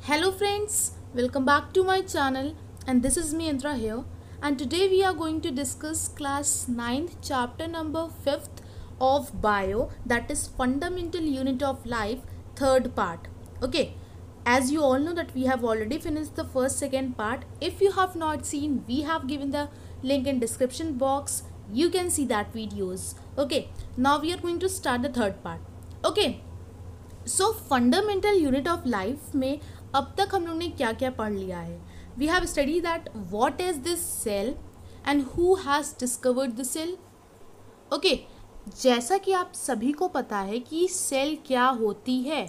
Hello friends, welcome back to my channel and this is me Indra here, and today we are going to discuss class 9th chapter number 5th of bio, that is fundamental unit of life, third part. Okay, as you all know that we have already finished the second part. If you have not seen, we have given the link in description box. You can see that videos. Okay, now we are going to start the third part. Okay, so fundamental unit of life में अब तक हम लोग ने क्या क्या पढ़ लिया है. We have study that what is this cell and who has discovered the cell. Okay, जैसा कि आप सभी को पता है कि सेल क्या होती है.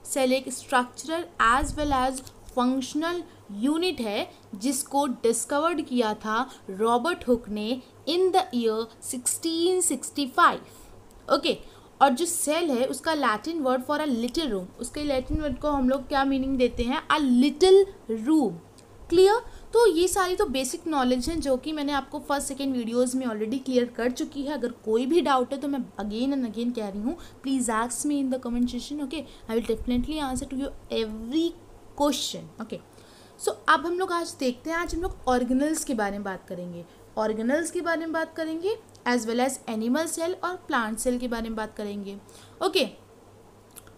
सेल एक structural as well as functional unit है जिसको डिस्कवर्ड किया था रॉबर्ट हुक ने इन द ईयर 1665. ओके, और जो सेल है उसका Latin word for a little room, उसके लैटिन वर्ड को हम लोग क्या मीनिंग देते हैं, अ लिटिल रूम. क्लियर. तो ये सारी तो बेसिक नॉलेज हैं जो कि मैंने आपको फर्स्ट सेकेंड वीडियोस में ऑलरेडी क्लियर कर चुकी है. अगर कोई भी डाउट है तो मैं अगेन एंड अगेन कह रही हूँ, please ask me in the comment section. Okay, I will definitely answer to your every question. Okay, so अब हम लोग आज देखते हैं, आज हम लोग ऑर्गेनल्स के बारे में बात करेंगे. ऑर्गेनल्स के बारे में बात करेंगे as well as animal cell और प्लांट सेल के बारे में बात करेंगे. Okay,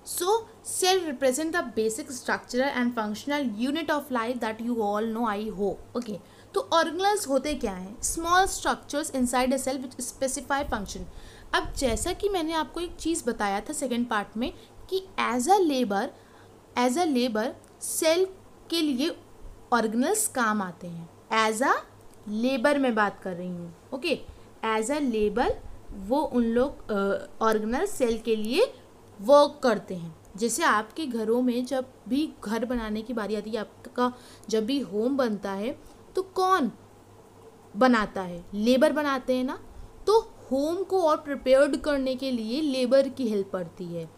so cell represent the basic structural and functional unit of life that you all know, I hope. Okay, तो ऑर्गेनल्स होते क्या हैं? Small structures inside a cell which specify function. अब जैसा कि मैंने आपको एक चीज़ बताया था सेकेंड पार्ट में कि एज अ लेबर सेल के लिए ऑर्गेनल्स काम आते हैं. एज अ लेबर में बात कर रही हूँ. ओके, एज अ लेबर वो उन लोग ऑर्गेनल सेल के लिए वर्क करते हैं. जैसे आपके घरों में जब भी घर बनाने की बारी आती है, आपका जब भी होम बनता है तो कौन बनाता है? लेबर बनाते हैं ना. तो होम को और प्रिपेयर्ड करने के लिए लेबर की हेल्प पड़ती है.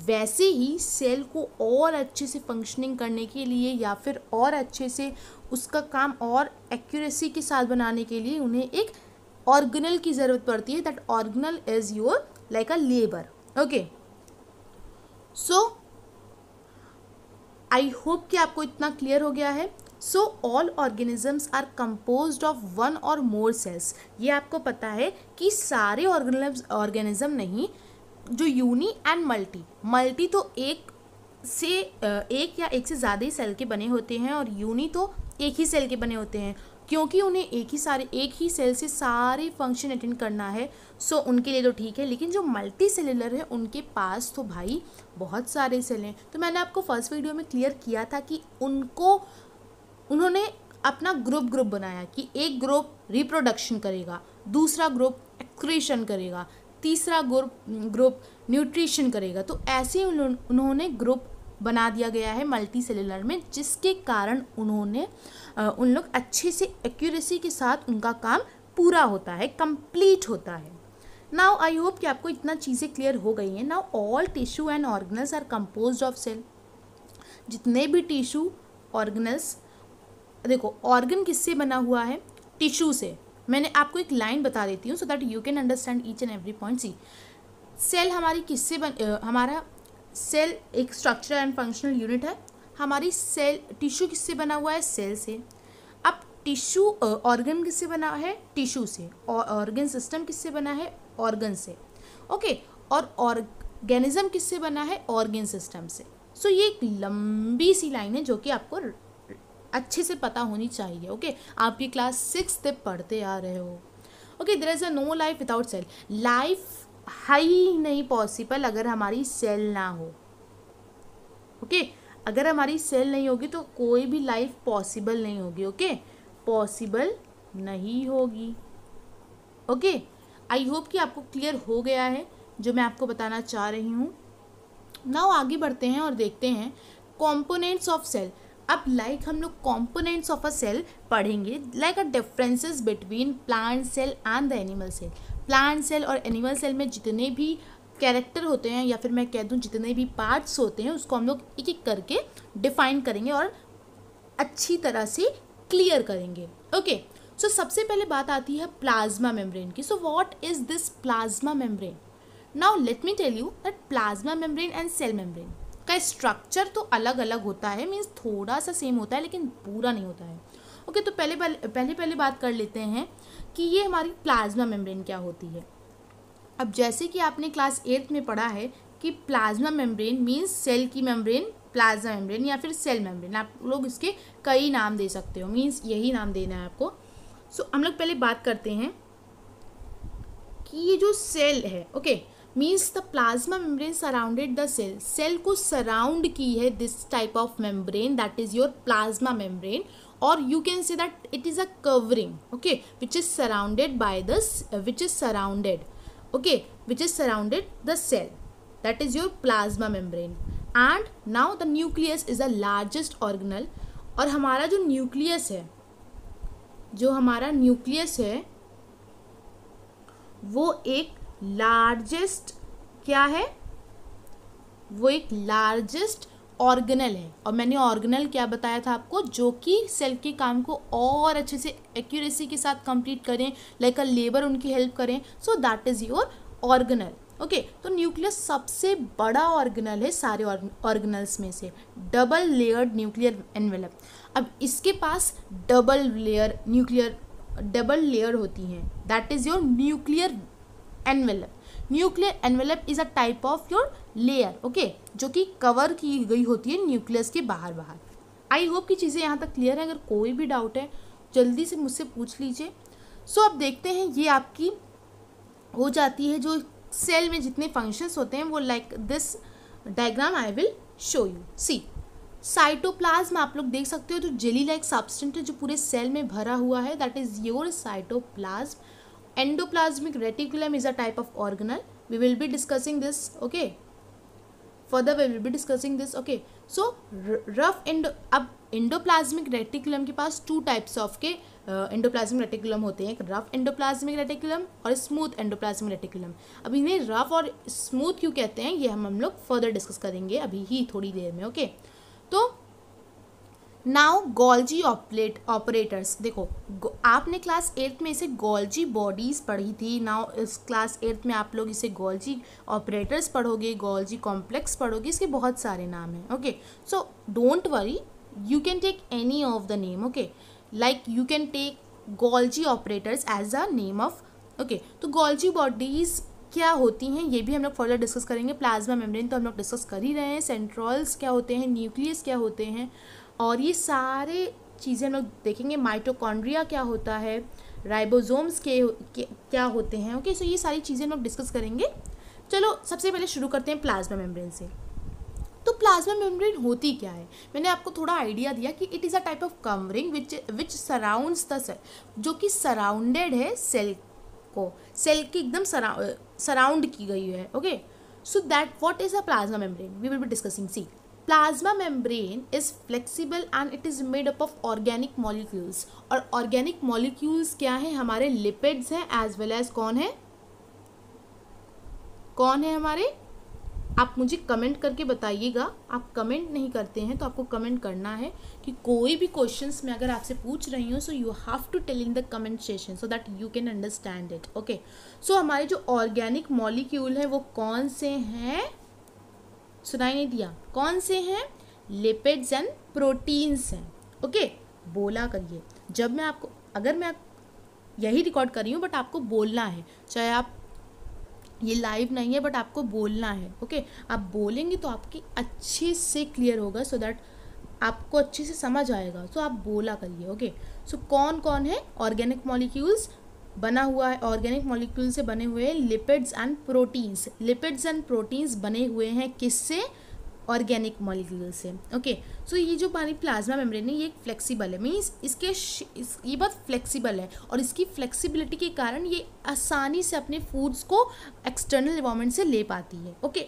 वैसे ही सेल को और अच्छे से फंक्शनिंग करने के लिए या फिर और अच्छे से उसका काम और एक्यूरेसी के साथ बनाने के लिए उन्हें एक ऑर्गेनल की ज़रूरत पड़ती है. That organelle is your like a labour. Okay, so I hope कि आपको इतना क्लियर हो गया है. So all organisms are composed of one or more sales. ये आपको पता है कि सारे ऑर्गेनिज्म नहीं, जो यूनी एंड मल्टी तो एक या एक से ज़्यादा ही सेल के बने होते हैं और यूनी तो एक ही सेल के बने होते हैं, क्योंकि उन्हें एक ही सेल से सारे फंक्शन अटेंड करना है. सो उनके लिए तो ठीक है, लेकिन जो मल्टी सेलुलर है उनके पास तो भाई बहुत सारे सेल हैं. तो मैंने आपको फर्स्ट वीडियो में क्लियर किया था कि उन्होंने अपना ग्रुप बनाया कि एक ग्रुप रिप्रोडक्शन करेगा, दूसरा ग्रुप एक्सक्रीशन करेगा, तीसरा ग्रुप न्यूट्रिशन करेगा. तो ऐसे उन्होंने ग्रुप बना दिया गया है मल्टी सेलुलर में, जिसके कारण उन लोग अच्छे से एक्यूरेसी के साथ उनका काम पूरा होता है, कंप्लीट होता है. नाउ आई होप कि आपको इतना चीज़ें क्लियर हो गई हैं. Now all tissue and organelles are composed of cell. जितने भी टिश्यू ऑर्गेनल्स, देखो ऑर्गन किससे बना हुआ है? टिश्यू से. मैंने आपको एक लाइन बता देती हूँ so that you can understand each and every point. See, cell हमारी हमारा सेल एक स्ट्रक्चरल एंड फंक्शनल यूनिट है. हमारी सेल टिश्यू किससे बना हुआ है? सेल से. अब टिश्यू ऑर्गन किससे बना है? टिश्यू से. और ऑर्गन सिस्टम किससे बना है? ऑर्गन से. ओके, और ऑर्गेनिज्म किससे बना है? ऑर्गन सिस्टम से. सो ये एक लंबी सी लाइन है जो कि आपको अच्छे से पता होनी चाहिए. ओके, आप ये क्लास 6 तक पढ़ते आ रहे हो. Okay, there is a no life without cell. Life है ही नहीं पॉसिबल अगर हमारी सेल ना हो. ओके, अगर हमारी सेल नहीं होगी तो कोई भी लाइफ पॉसिबल नहीं होगी. ओके, पॉसिबल नहीं होगी. ओके, आई होप कि आपको क्लियर हो गया है जो मैं आपको बताना चाह रही हूँ. नाउ आगे बढ़ते हैं और देखते हैं कॉम्पोनेंट्स ऑफ सेल. अब हम लोग कॉम्पोनेंट्स ऑफ अ सेल पढ़ेंगे, like a differences between plant cell and the animal cell. Plant cell और एनिमल सेल में जितने भी कैरेक्टर होते हैं या फिर मैं कह दूं जितने भी पार्ट्स होते हैं उसको हम लोग एक एक करके डिफाइन करेंगे और अच्छी तरह से क्लियर करेंगे. ओके, सो सबसे पहले बात आती है प्लाज्मा मेम्ब्रेन की. So what is this plasma membrane? Now let me tell you that plasma membrane and cell membrane. का स्ट्रक्चर तो अलग अलग होता है, मीन्स थोड़ा सा सेम होता है लेकिन पूरा नहीं होता है। ओके, तो पहले बात कर लेते हैं कि ये हमारी प्लाज्मा मेम्ब्रेन क्या होती है। अब जैसे कि आपने क्लास 8 में पढ़ा है कि प्लाज्मा मेम्ब्रेन मीन्स सेल की मेम्ब्रेन, प्लाज्मा मेम्ब्रेन या फिर सेल मेम्ब्रेन, आप लोग इसके कई नाम दे सकते हो, मीन्स यही नाम देना है आपको। सो हम लोग पहले बात करते हैं कि ये जो सेल है, okay, means the plasma membrane surrounded the cell, cell को सराउंड की है this type of membrane, that is your plasma membrane, or you can say that it is a covering, okay, which is surrounded the cell, that is your plasma membrane. And now the nucleus is the largest organelle, और हमारा जो nucleus है वो एक largest organelle है। और मैंने organelle क्या बताया था आपको, जो कि सेल के काम को और अच्छे से एक्यूरेसी के साथ कंप्लीट करें, लाइक अ लेबर उनकी हेल्प करें, so that is your organelle. Okay, तो न्यूक्लियस सबसे बड़ा ऑर्गेनल है सारे ऑर्गेनल्स में से, डबल लेयर्ड न्यूक्लियर एनवेलप। अब इसके पास डबल लेयर होती हैं, that is your nuclear envelope. Nuclear envelope is a type of your layer, okay, जो कि कवर की गई होती है न्यूक्लियस के बाहर। आई होप कि चीज़ें यहाँ तक क्लियर है। अगर कोई भी डाउट है जल्दी से मुझसे पूछ लीजिए। सो अब देखते हैं, ये आपकी हो जाती है जो सेल में जितने फंक्शंस होते हैं वो, like this diagram I will show you. See, cytoplasm आप लोग देख सकते हो, जो जेली लाइक सब्सटेंस है जो पूरे सेल में भरा हुआ है, that is your cytoplasm. Endoplasmic reticulum is a type of organelle. We will be discussing this, okay. Further we will be discussing this, okay. So अब endoplasmic reticulum के पास to types of के endoplasmic reticulum होते हैं, एक rough endoplasmic reticulum और smooth endoplasmic reticulum। अब इन्हें rough और स्मूथ क्यों कहते हैं ये हम लोग फर्दर डिस्कस करेंगे अभी ही थोड़ी देर में, ओके। तो नाउ गोल्जी ऑपरेटर्स, देखो आपने क्लास 8 में इसे गोल्जी बॉडीज़ पढ़ी थी। नाउ इस क्लास 8 में आप लोग इसे गोल्जी ऑपरेटर्स पढ़ोगे, गोल्जी कॉम्प्लेक्स पढ़ोगे, इसके बहुत सारे नाम हैं, okay. So don't worry, you can take any of the name, okay, like you can take Golgi operators as a name of, okay. तो गोल्जी बॉडीज़ क्या होती हैं ये भी हम लोग फर्दर डिस्कस करेंगे। प्लाज्मा मेम्ब्रेन तो हम लोग डिस्कस कर ही रहे हैं, सेंट्रोल्स क्या होते हैं, न्यूक्लियस क्या होते हैं, और ये सारे चीज़ें हम लोग देखेंगे। माइटोकॉन्ड्रिया क्या होता है, राइबोसोम्स के क्या होते हैं, ओके। सो ये सारी चीज़ें हम लोग डिस्कस करेंगे। चलो सबसे पहले शुरू करते हैं प्लाज्मा मेम्ब्रेन से। तो प्लाज्मा मेम्ब्रेन होती क्या है, मैंने आपको थोड़ा आइडिया दिया कि it is a type of covering which surrounds the cell, जो कि सराउंडेड है सेल को, सेल की एकदम सराउंड की गई है, okay. So that what is a plasma membrane we will be discussing. See, plasma membrane is flexible and it is made up of organic molecules. और ऑर्गेनिक मॉलिक्यूल्स क्या है, हमारे लिपिड्स हैं एज वेल एज कौन है हमारे, आप मुझे कमेंट करके बताइएगा। आप कमेंट नहीं करते हैं तो आपको कमेंट करना है कि कोई भी क्वेश्चंस में अगर आपसे पूछ रही हूँ, so you have to tell in the comment session so that you can understand it, okay. So हमारे जो ऑर्गेनिक मॉलिक्यूल है वो कौन से हैं, सुनाई नहीं दिया, कौन से हैं, लिपिड्स एंड प्रोटीन्स हैं, ओके। बोला करिए जब मैं आपको, अगर मैं यही रिकॉर्ड कर रही हूँ बट आपको बोलना है, चाहे आप ये लाइव नहीं है बट आपको बोलना है, ओके। आप बोलेंगे तो आपकी अच्छे से क्लियर होगा, सो दैट आपको अच्छे से समझ आएगा। सो आप बोला करिए, ओके। सो कौन कौन है, ऑर्गेनिक मॉलिक्यूल्स बना हुआ है, ऑर्गेनिक मॉलिक्यूल से बने हुए हैं lipids and proteins. Lipids and proteins बने हुए हैं किससे, ऑर्गेनिक मॉलिक्यूल से, ओके। सो ये जो हमारी प्लाज्मा मेम्ब्रेन है ये फ्लेक्सिबल है, मीन्स ये बहुत फ्लेक्सिबल है, और इसकी फ्लेक्सिबिलिटी के कारण ये आसानी से अपने फूड्स को एक्सटर्नल एनवायरनमेंट से ले पाती है, ओके।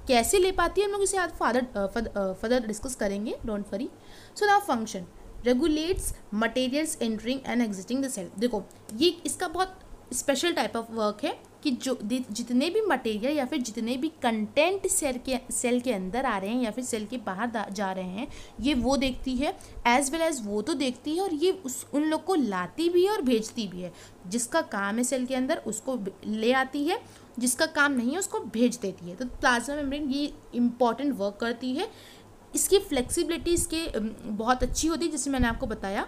कैसे ले पाती है हम लोग इसे आज फर्दर डिस्कस करेंगे, don't worry. So now function regulates materials entering and exiting the cell. देखो ये इसका बहुत स्पेशल टाइप ऑफ वर्क है कि जो जितने भी मटेरियल या फिर जितने भी कंटेंट सेल के अंदर आ रहे हैं या फिर सेल के बाहर जा रहे हैं, ये वो देखती है, एज वेल एज वो तो देखती है, और ये उन लोग को लाती भी है और भेजती भी है। जिसका काम है सेल के अंदर उसको ले आती है, जिसका काम नहीं है उसको भेज देती है। तो प्लाज्मा मेम्ब्रेन ये इंपॉर्टेंट वर्क करती है। इसकी फ्लेक्सिबिलिटी इसके बहुत अच्छी होती है, जैसे मैंने आपको बताया।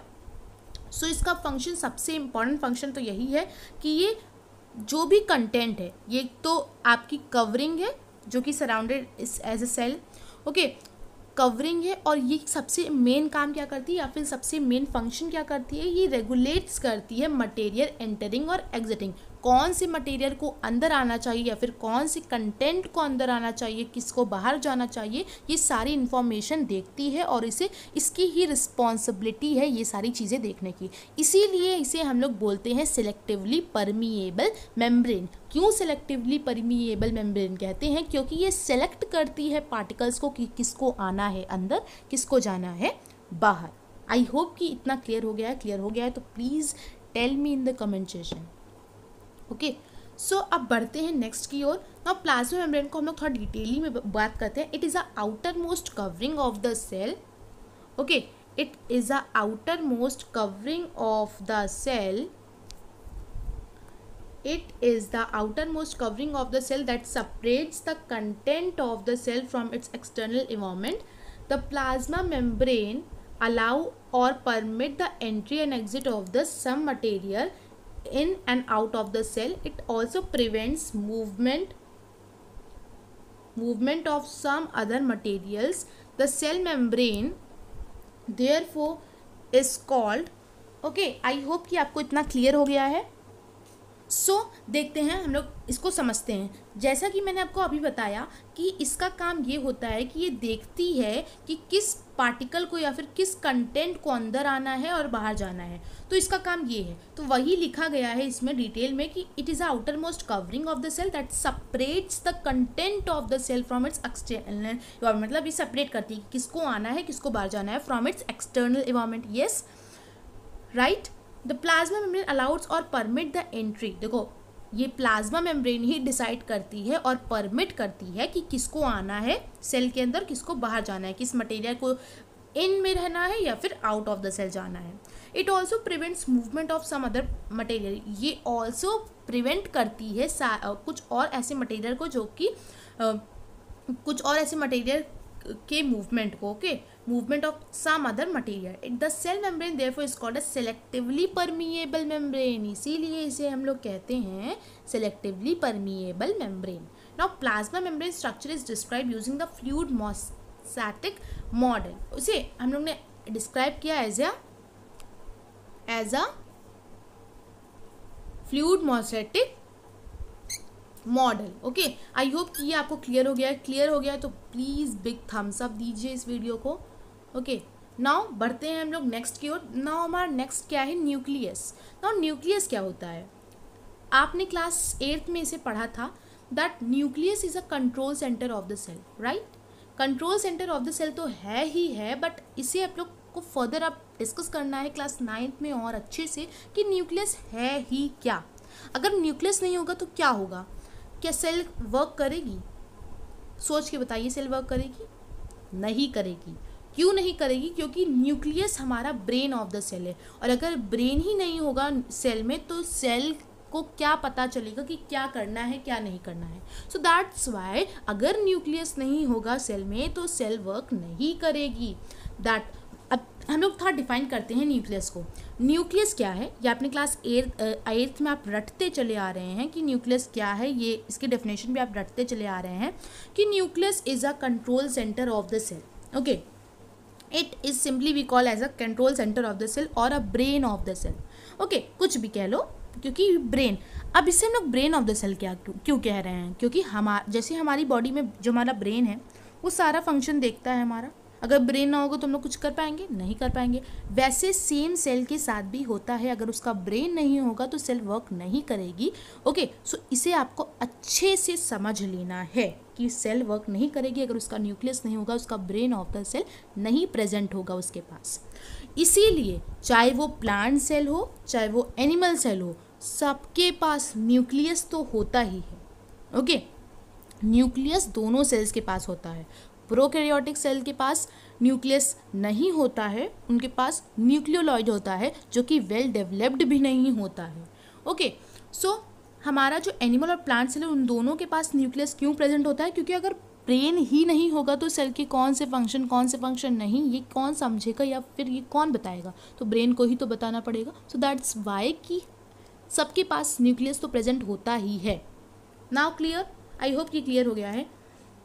सो इसका फंक्शन, सबसे इम्पॉर्टेंट फंक्शन तो यही है कि ये जो भी कंटेंट है, ये तो आपकी कवरिंग है जो कि surrounded as a cell, okay, covering है। और ये सबसे मेन काम क्या करती है या फिर सबसे मेन फंक्शन क्या करती है, ये रेगुलेट्स करती है मटेरियल एंटरिंग और एग्जिटिंग। कौन से मटेरियल को अंदर आना चाहिए या फिर कौन से कंटेंट को अंदर आना चाहिए, किसको बाहर जाना चाहिए, ये सारी इन्फॉर्मेशन देखती है और इसकी ही रिस्पॉन्सिबिलिटी है ये सारी चीज़ें देखने की। इसीलिए इसे हम लोग बोलते हैं सिलेक्टिवली परमिएबल मेम्ब्रेन। क्यों सिलेक्टिवली परमिएबल मेम्ब्रेन कहते हैं? क्योंकि ये सेलेक्ट करती है पार्टिकल्स को कि किसको आना है अंदर, किसको जाना है बाहर। आई होप कि इतना क्लियर हो गया है तो please tell me in the comment session. Okay, so अब बढ़ते हैं नेक्स्ट की ओर। नाउ प्लाज्मा मेम्ब्रेन को हम लोग थोड़ा डिटेली में बात करते हैं। It is a outer most covering of the cell. Okay, it is a outer most covering of the cell. It is the outermost covering of the cell that separates the content of the cell from its external environment. The plasma membrane allow or permit the entry and exit of the some material in and out of the cell. It also prevents movement of some other materials. The cell membrane therefore is called, okay, I hope कि आपको इतना clear हो गया है। सो देखते हैं, हम लोग इसको समझते हैं। जैसा कि मैंने आपको अभी बताया कि इसका काम ये होता है कि ये देखती है कि किस पार्टिकल को या फिर किस कंटेंट को अंदर आना है और बाहर जाना है, तो इसका काम ये है। तो वही लिखा गया है इसमें डिटेल में कि it is a outer most covering of the cell that separates the content of the cell from its external environment. मतलब ये सेपरेट करती है कि किसको आना है, किसको बाहर जाना है from its external environment. Yes, right. The plasma membrane allows और परमिट द एंट्री। देखो, ये प्लाज्मा मेम्ब्रेन ही डिसाइड करती है और परमिट करती है कि किसको आना है सेल के अंदर, किसको बाहर जाना है, किस मटेरियल को इन में रहना है या फिर आउट ऑफ द सेल जाना है। It also prevents movement of some other material. ये ऑल्सो प्रिवेंट करती है कुछ और ऐसे मटेरियल को जो कि कुछ और ऐसे मटेरियल के मूवमेंट को, okay, movement of some other material. The cell membrane therefore is called a selectively permeable membrane. इसीलिए इसे हम लोग कहते हैं selectively permeable membrane. Now plasma membrane structure is describe using the fluid mosaic model. उसे हम लोग ने डिस्क्राइब किया as a fluid mosaic model. Okay, I hope कि ये आपको क्लियर हो गया है तो प्लीज़ बिग थम्स अप दीजिए इस वीडियो को। ओके, नाउ बढ़ते हैं हम लोग नेक्स्ट की ओर। नाउ हमारा नेक्स्ट क्या है, न्यूक्लियस। नाउ न्यूक्लियस क्या होता है? आपने क्लास 8th में इसे पढ़ा था that nucleus is a control centre of the cell, right. Control centre of the cell तो है ही है, बट इसे आप लोग को फर्दर आप डिस्कस करना है क्लास 9th में और अच्छे से कि न्यूक्लियस है ही क्या। अगर न्यूक्लियस नहीं होगा तो क्या होगा? क्या सेल वर्क करेगी? सोच के बताइए, सेल वर्क करेगी? नहीं करेगी। क्यों नहीं करेगी? क्योंकि न्यूक्लियस हमारा ब्रेन ऑफ द सेल है, और अगर ब्रेन ही नहीं होगा सेल में तो सेल को क्या पता चलेगा कि क्या करना है क्या नहीं करना है। सो दैट्स वाई अगर न्यूक्लियस नहीं होगा सेल में तो सेल वर्क नहीं करेगी। दैट अब हम लोग थोड़ा डिफाइन करते हैं न्यूक्लियस को। न्यूक्लियस क्या है ये आपने क्लास 8th में आप रटते चले आ रहे हैं कि न्यूक्लियस क्या है, ये इसकी डेफिनेशन भी आप रटते चले आ रहे हैं कि nucleus is a control centre of the cell. Okay, it is simply we call as a control centre of the cell और a brain of the cell. Okay, कुछ भी कह लो, क्योंकि ब्रेन, अब इससे हम लोग ब्रेन ऑफ द सेल क्यों कह रहे हैं? क्योंकि जैसे हमारी बॉडी में जो हमारा ब्रेन है वो सारा फंक्शन देखता है हमारा। अगर ब्रेन ना होगा तो हम लोग कुछ कर पाएंगे? नहीं कर पाएंगे। वैसे सेम सेल के साथ भी होता है, अगर उसका ब्रेन नहीं होगा तो सेल वर्क नहीं करेगी। ओके, सो इसे आपको अच्छे से समझ लेना है कि सेल वर्क नहीं करेगी अगर उसका न्यूक्लियस नहीं होगा, उसका ब्रेन ऑफ द सेल नहीं प्रेजेंट होगा उसके पास। इसीलिए चाहे वो प्लांट सेल हो चाहे वो एनिमल सेल हो, सबके पास न्यूक्लियस तो होता ही है। ओके, न्यूक्लियस दोनों सेल्स के पास होता है। प्रोकैरियोटिक सेल के पास न्यूक्लियस नहीं होता है, उनके पास न्यूक्लियोलॉइड होता है जो कि वेल डेवलप्ड भी नहीं होता है। ओके, सो हमारा जो एनिमल और प्लांट सेल है उन दोनों के पास न्यूक्लियस क्यों प्रेजेंट होता है, क्योंकि अगर ब्रेन ही नहीं होगा तो सेल के कौन से फंक्शन नहीं, ये कौन समझेगा या फिर ये कौन बताएगा, तो ब्रेन को ही तो बताना पड़ेगा। सो दैट्स वाई कि सबके पास न्यूक्लियस तो प्रेजेंट होता ही है। नाउ क्लियर, आई होप कि क्लियर हो गया है।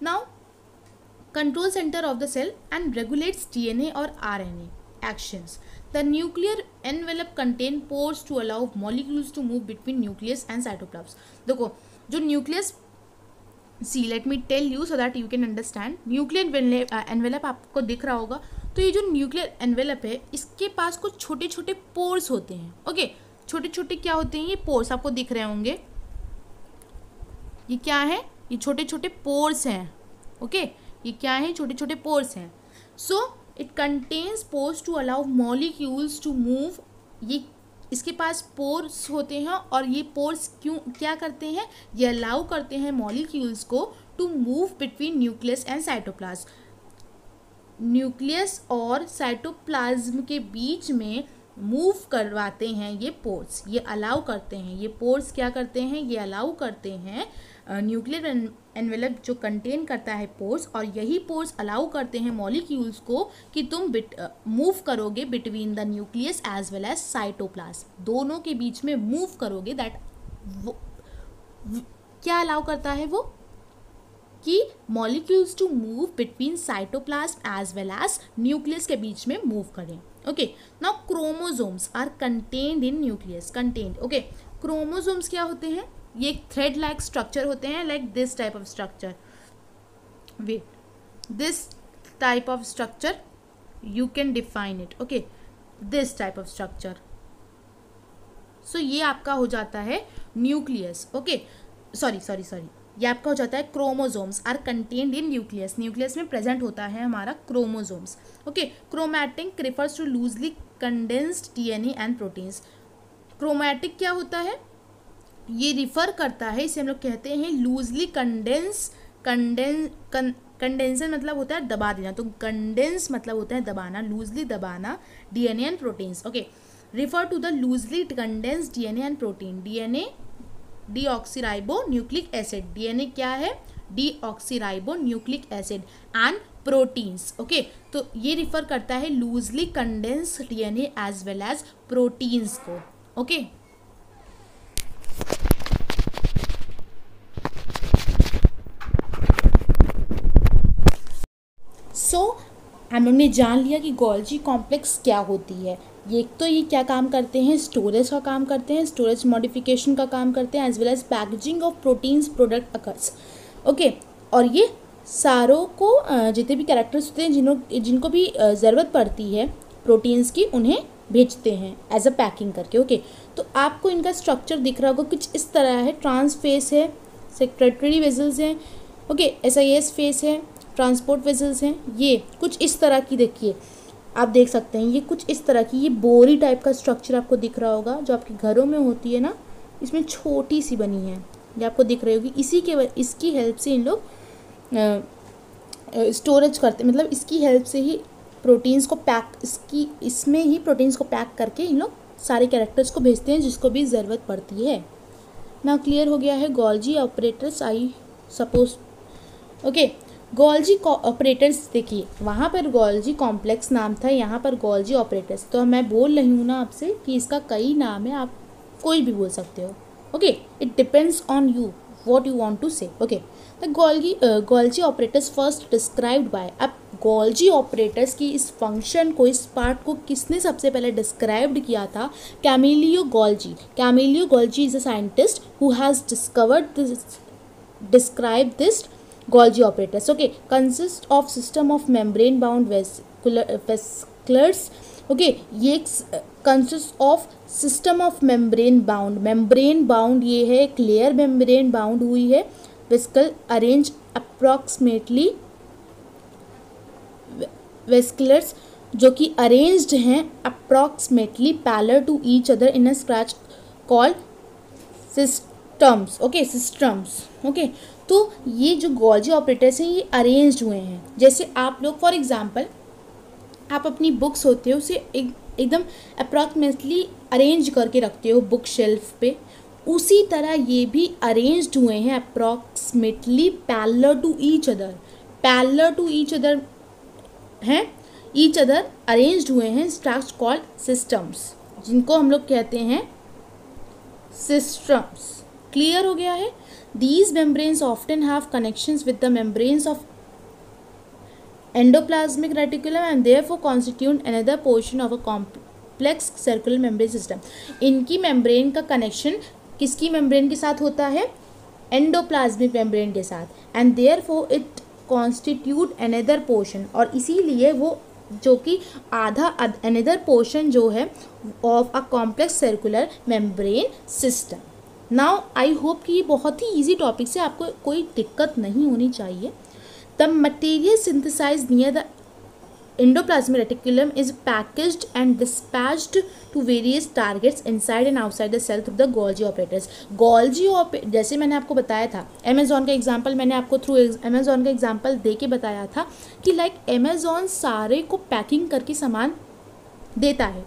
Now control centre of the cell and regulates DNA और RNA actions. The nuclear envelope contain pores to allow molecules to move between nucleus and cytoplasm. देखो जो nucleus, see let me tell you so that you can understand. Nuclear envelope आपको दिख रहा होगा, तो ये जो न्यूक्लियर एनवेलप है इसके पास कुछ छोटे छोटे पोर्स होते हैं। ओके, छोटे छोटे क्या होते हैं, ये पोर्स आपको दिख रहे होंगे। ये क्या है, ये छोटे छोटे पोर्स हैं। ओके, ये क्या है, छोटे छोटे पोर्स हैं। So it contains pores to allow molecules to move. ये इसके पास पोर्स होते हैं और ये पोर्स क्या करते हैं, ये अलाउ करते हैं मॉलिक्यूल्स को to move between nucleus and cytoplasm. Nucleus और साइटोप्लाज्म के बीच में मूव करवाते हैं ये पोर्स, ये अलाउ करते हैं। ये पोर्स क्या करते हैं, ये अलाउ करते हैं न्यूक्लियर एनवेलप जो कंटेन करता है पोर्स, और यही पोर्स अलाउ करते हैं मॉलिक्यूल्स को कि तुम मूव करोगे between the nucleus as well as cytoplasm, दोनों के बीच में मूव करोगे। दैट क्या अलाउ करता है वो, कि molecules to move between cytoplasm as well as nucleus के बीच में मूव करें। Okay, now chromosomes are contained in nucleus. Contained, okay, chromosomes क्या होते हैं, ये एक थ्रेड लाइक स्ट्रक्चर होते हैं, like this type of structure. Wait, this type of structure you can define it. Okay, this type of structure. So ये आपका हो जाता है न्यूक्लियस। ओके, सॉरी, ये आपका हो जाता है chromosomes are contained in nucleus. Nucleus में प्रेजेंट होता है हमारा chromosomes. Okay, chromatic refers to loosely condensed DNA and proteins. Chromatic क्या होता है, ये रिफर करता है, इसे हम लोग कहते हैं लूजली कंडेंसन मतलब होता है दबा देना, तो कंडेंस मतलब होता है दबाना, लूजली दबाना DNA and proteins. Okay, refer to the loosely condensed DNA and protein. DNA deoxyribo nucleic acid, DNA क्या है, deoxyribo nucleic acid and proteins. Okay, तो ये रिफर करता है loosely condensed DNA as well as proteins को। Okay, so हम लोग ने जान लिया कि गोल्जी कॉम्प्लेक्स क्या होती है। ये तो ये क्या काम करते हैं, स्टोरेज का काम करते हैं, स्टोरेज मॉडिफिकेशन का काम करते हैं, as well as packaging of proteins product occurs. Okay, और ये सारों को जितने भी कैरेक्टर्स होते हैं जिनको भी ज़रूरत पड़ती है प्रोटीन्स की, उन्हें भेजते हैं एज अ पैकिंग करके। ओके, तो आपको इनका स्ट्रक्चर दिख रहा होगा, कुछ इस तरह है। ट्रांसफेस है, सेक्रेटरी वेजल्स हैं, ओके, SIS फेस है, ट्रांसपोर्ट वेजल्स हैं, ये कुछ इस तरह की, देखिए आप देख सकते हैं, ये कुछ इस तरह की, ये बोरी टाइप का स्ट्रक्चर आपको दिख रहा होगा, जो आपके घरों में होती है ना, इसमें छोटी सी बनी है, ये आपको दिख रही होगी। इसकी हेल्प से इन लोग स्टोरेज करते, मतलब इसकी हेल्प से ही प्रोटीन्स को इसमें ही प्रोटीन्स को पैक करके इन लोग सारे कैरेक्टर्स को भेजते हैं जिसको भी ज़रूरत पड़ती है। ना क्लियर हो गया है Golgi operators, I suppose. Okay, Golgi operators, देखिए वहाँ पर गोल्जी कॉम्प्लेक्स नाम था, यहाँ पर गोल्जी ऑपरेटर्स। तो मैं बोल रही हूँ ना आपसे कि इसका कई नाम है, आप कोई भी बोल सकते हो। Okay, it depends on you what you want to say. Okay, the Golgi apparatus first described by, अब गोल्जी ऑपरेटर्स की इस फंक्शन को, इस पार्ट को किसने सबसे पहले डिस्क्राइब्ड किया था, Camillo Golgi. Camillo Golgi is a scientist who has described this Golgi operators. Okay, consist of system of membrane bound vesicles. Okay, ये consist of system of membrane bound ये है, एक लेयर membrane bound हुई है, vesicle arrange approximately, vesicles जो कि arranged हैं approximately parallel to each other in a scratch called systems. Okay, systems. Okay, तो ये जो गोल्जी ऑपरेटर्स हैं ये अरेंज्ड हुए हैं। जैसे आप लोग फॉर एग्जांपल आप अपनी बुक्स होते हो उसे एकदम अप्रॉक्सीमेटली अरेंज करके रखते हो बुक शेल्फ पे, उसी तरह ये भी अरेंज्ड हुए हैं approximately parallel to each other, parallel to each other हैं, ईच अदर अरेंज्ड हुए हैं स्ट्रक्चर कॉल्ड सिस्टम्स, जिनको हम लोग कहते हैं सिस्टम्स। क्लियर हो गया है? These membranes often have connections with the membranes of endoplasmic reticulum and therefore constitute another portion of a complex circular membrane system. इनकी membrane का connection किसकी membrane के साथ होता है? Endoplasmic membrane के साथ, and therefore it constitute another portion, और इसीलिए वो जो कि आधा another portion जो है of a complex circular membrane system. Now I hope कि ये बहुत ही ईजी टॉपिक से आपको कोई दिक्कत नहीं होनी चाहिए। The material synthesise near the endoplasmic reticulum is packaged and dispatched to various targets inside and outside the cell through the Golgi operators. Golgi जैसे मैंने आपको बताया था, अमेजॉन का एग्जांपल मैंने आपको थ्रू अमेजॉन का एग्जांपल दे के बताया था कि लाइक अमेजॉन सारे को पैकिंग करके सामान देता है,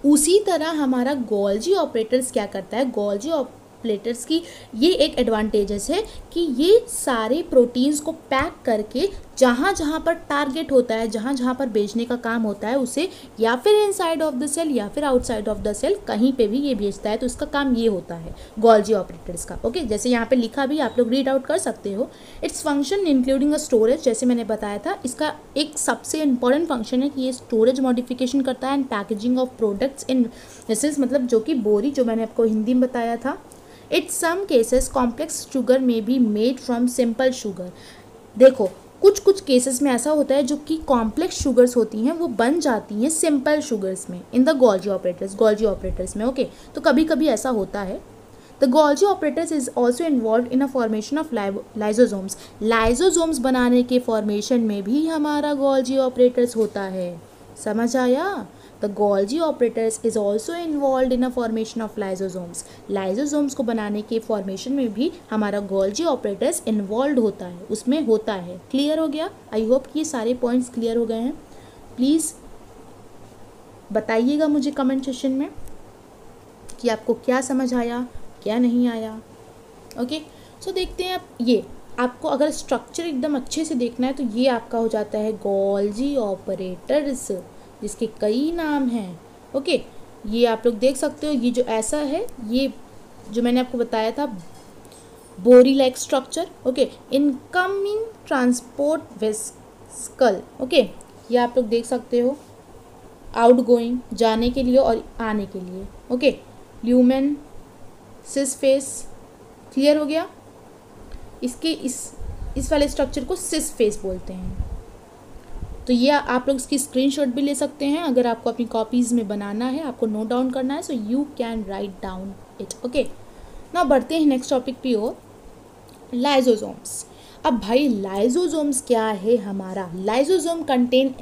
उसी तरह हमारा गोल्जी ऑपरेटर्स क्या करता है? गोल्जी ऑपरेटर्स की ये एक एडवांटेजेस है कि ये सारे प्रोटीन्स को पैक करके जहाँ जहाँ पर टारगेट होता है, जहाँ जहाँ पर बेचने का काम होता है, उसे या फिर इनसाइड ऑफ द सेल या फिर आउटसाइड ऑफ द सेल कहीं पे भी ये बेचता है। तो इसका काम ये होता है गोल्जी ऑपरेटर्स का। ओके, जैसे यहाँ पे लिखा भी, आप लोग रीड आउट कर सकते हो। Its function including a storage, जैसे मैंने बताया था, इसका एक सबसे इंपॉर्टेंट फंक्शन है कि ये स्टोरेज मॉडिफिकेशन करता है and packaging of products in this, मतलब जो कि बोरी, जो मैंने आपको हिंदी में बताया था। It some cases complex sugar में be made from simple sugar. देखो, कुछ कुछ केसेस में ऐसा होता है जो कि कॉम्प्लेक्स शुगर्स होती हैं वो बन जाती हैं सिंपल शुगर्स में इन द गोल्जी ऑपरेटर्स में। ओके, तो कभी कभी ऐसा होता है। The Golgi operators is also involve in a formation of lysosomes. Lysosomes बनाने के फॉर्मेशन में भी हमारा गोल्जी ऑपरेटर्स होता है। समझ आया? The Golgi operators is also involved in a formation of lysosomes. Lysosomes को बनाने के फॉर्मेशन में भी हमारा Golgi operators इन्वॉल्व होता है, उसमें होता है। क्लियर हो गया? आई होप कि ये सारे पॉइंट्स क्लियर हो गए हैं। प्लीज़ बताइएगा मुझे कमेंट सेक्शन में कि आपको क्या समझ आया, क्या नहीं आया। ओके, सो देखते हैं अब ये आपको अगर स्ट्रक्चर एकदम अच्छे से देखना है तो ये आपका हो जाता है Golgi ऑपरेटर्स, जिसके कई नाम हैं। ओके, ये आप लोग देख सकते हो, ये जो ऐसा है, ये जो मैंने आपको बताया था बोरी like structure. Okay, incoming transport vesicle. Okay, ये आप लोग देख सकते हो, आउटगोइंग जाने के लिए और आने के लिए। Okay, lumen cis face. Clear हो गया? इसके इस वाले स्ट्रक्चर को सिस फेस बोलते हैं। तो ये आप लोग इसकी स्क्रीनशॉट भी ले सकते हैं अगर आपको अपनी कॉपीज़ में बनाना है, आपको नोट डाउन करना है, so you can write down it. Okay, ना बढ़ते हैं नेक्स्ट टॉपिक पे और लाइजोसोम्स। अब भाई लाइजोसोम्स क्या है हमारा? लाइजोसोम कंटेन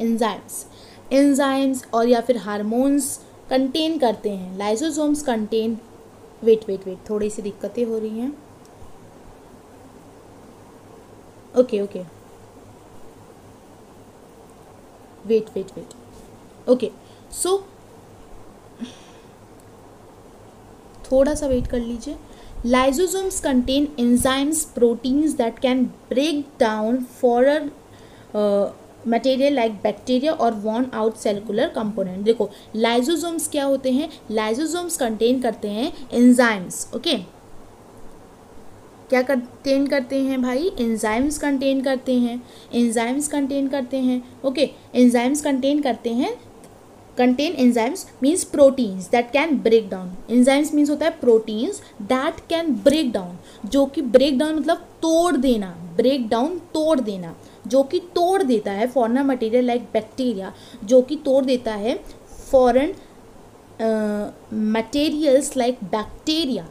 एंजाइम्स और या फिर हार्मोन्स कंटेन करते हैं। लाइजोसोम्स कंटेन वेट थोड़ी सी दिक्कतें हो रही हैं। ओके वेट ओके, सो थोड़ा सा वेट कर लीजिए। Lysosomes contain enzymes proteins that can break down foreign material like bacteria और वॉर्न आउट सेलुलर कंपोनेंट। देखो, लाइजोसोम्स क्या होते हैं? लाइजोसोम्स कंटेन करते हैं एंजाइम्स। ओके, क्या कंटेन करते हैं भाई? एंजाइम्स कंटेन करते हैं, एंजाइम्स कंटेन करते हैं। ओके, एंजाइम्स कंटेन करते हैं, contain enzymes means proteins that can break down. Enzymes means होता है proteins that can break down, जो कि ब्रेक डाउन मतलब तोड़ देना, ब्रेक डाउन तोड़ देना, जो कि तोड़ देता है फॉरेन मटेरियल लाइक बैक्टीरिया, जो कि तोड़ देता है foreign materials like bacteria,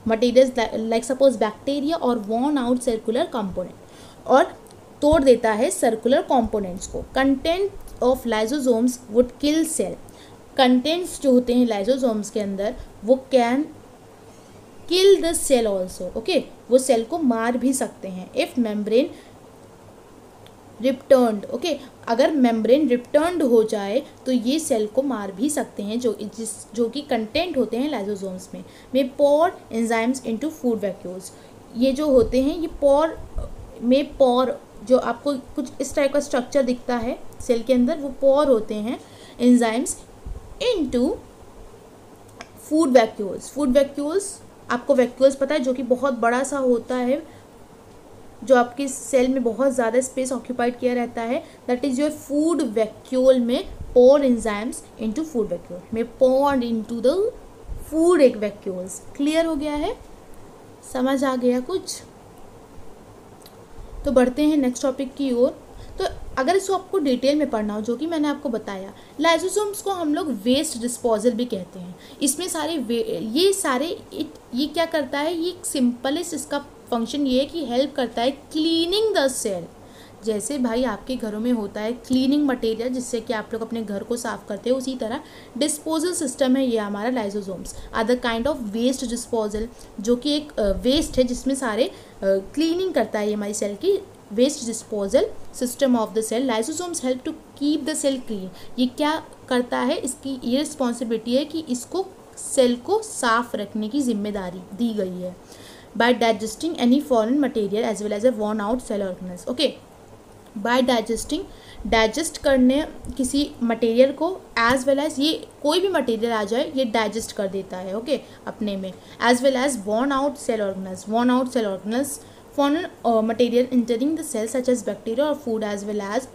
materials like suppose bacteria और वॉर्न आउट सर्कुलर कंपोनेंट, और तोड़ देता है सर्कुलर कंपोनेंट्स को। Content of lysosomes would kill cell. Contents जो होते हैं लाइजोसोम्स के अंदर वो can kill the cell also. Okay, वो सेल को मार भी सकते हैं। If membrane ruptured. ओके, अगर मेम्ब्रेन रिपटर्न्ड हो जाए तो ये सेल को मार भी सकते हैं, जो कि कंटेंट होते हैं लाइसोसोम्स में पोर एंजाइम्स इनटू फूड वैक्यूल्स। ये जो होते हैं, ये पोर जो आपको कुछ इस टाइप का स्ट्रक्चर दिखता है सेल के अंदर, वो पोर होते हैं एंजाइम्स इनटू फूड वैक्यूल्स। आपको वैक्यूल्स पता है, जो कि बहुत बड़ा सा होता है, जो आपके सेल में बहुत ज़्यादा स्पेस ऑक्यूपाइड किया रहता है, that is your food vacuole में पोर एंजाइम्स इनटू फूड वैक्यूल में पोर्ड इनटू द फूड एक वैक्यूल्स। क्लियर हो गया है? समझ आ गया कुछ? तो बढ़ते हैं नेक्स्ट टॉपिक की ओर। तो अगर इसको आपको डिटेल में पढ़ना हो, जो कि मैंने आपको बताया, लाइसोसोम्स को हम लोग वेस्ट डिस्पोजल भी कहते हैं। इसमें ये क्या करता है, ये सिंपलेस्ट इसका फंक्शन ये है कि हेल्प करता है क्लीनिंग द सेल। जैसे भाई आपके घरों में होता है क्लीनिंग मटेरियल, जिससे कि आप लोग अपने घर को साफ करते हो, उसी तरह डिस्पोजल सिस्टम है ये हमारा lysosomes. Other kind of waste disposal, जो कि एक वेस्ट है जिसमें सारे क्लीनिंग करता है ये हमारी सेल की। Waste disposal system of the cell, lysosomes help to keep the cell clean. ये क्या करता है, इसकी ये रिस्पॉन्सिबिलिटी है कि इसको सेल को साफ रखने की जिम्मेदारी दी गई है। By digesting any foreign material as well as a worn out cell organelles. Okay, by digest करने किसी मटेरियल को, एज वेल एज ये कोई भी मटेरियल आ जाए ये डाइजेस्ट कर देता है। ओके, अपने में, as well as worn out cell organelles foreign material entering the cell such as bacteria और food, as well as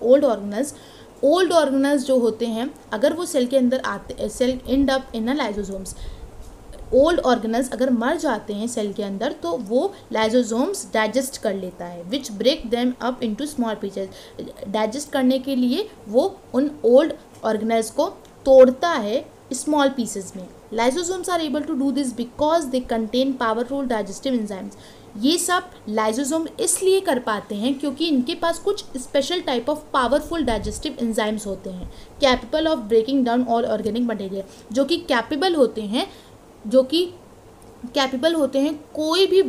old organelles जो होते हैं, अगर वो सेल के अंदर आते, cell end up in a lysosomes. Old organelles अगर मर जाते हैं सेल के अंदर, तो वो लाइसोसोम्स डाइजेस्ट कर लेता है, which break them up into small pieces. Digest करने के लिए वो उन ओल्ड ऑर्गेनेल्स को तोड़ता है स्मॉल पीसेस में। Lysosomes are able to do this because they contain powerful digestive enzymes. ये सब लाइसोसोम इसलिए कर पाते हैं क्योंकि इनके पास कुछ special type of powerful digestive enzymes होते हैं, capable of breaking down all organic material, जो कि कैपेबल होते हैं कोई भी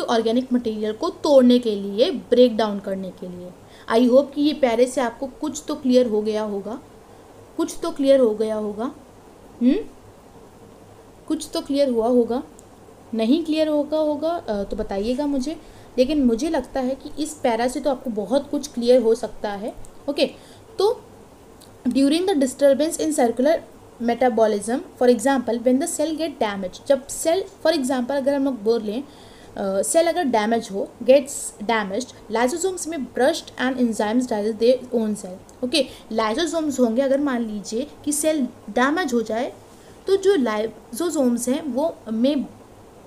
ऑर्गेनिक मटेरियल को तोड़ने के लिए, ब्रेक डाउन करने के लिए। आई होप कि ये पैरे से आपको कुछ तो क्लियर हो गया होगा। कुछ तो क्लियर हुआ होगा। नहीं क्लियर होगा तो बताइएगा मुझे, लेकिन मुझे लगता है कि इस पैरा से तो आपको बहुत कुछ क्लियर हो सकता है। ओके, तो during the disturbance in circular metabolism, for example when the cell get damage, जब सेल, फॉर एग्जाम्पल अगर हम लोग बोल लें सेल अगर डैमेज हो, गेट्स डैमेज्ड, लाइसोसोम्स में brushed and enzymes digest their own cell. Okay, lysosomes होंगे, अगर मान लीजिए कि सेल डैमेज हो जाए तो जो लाइसोसोम्स हैं वो में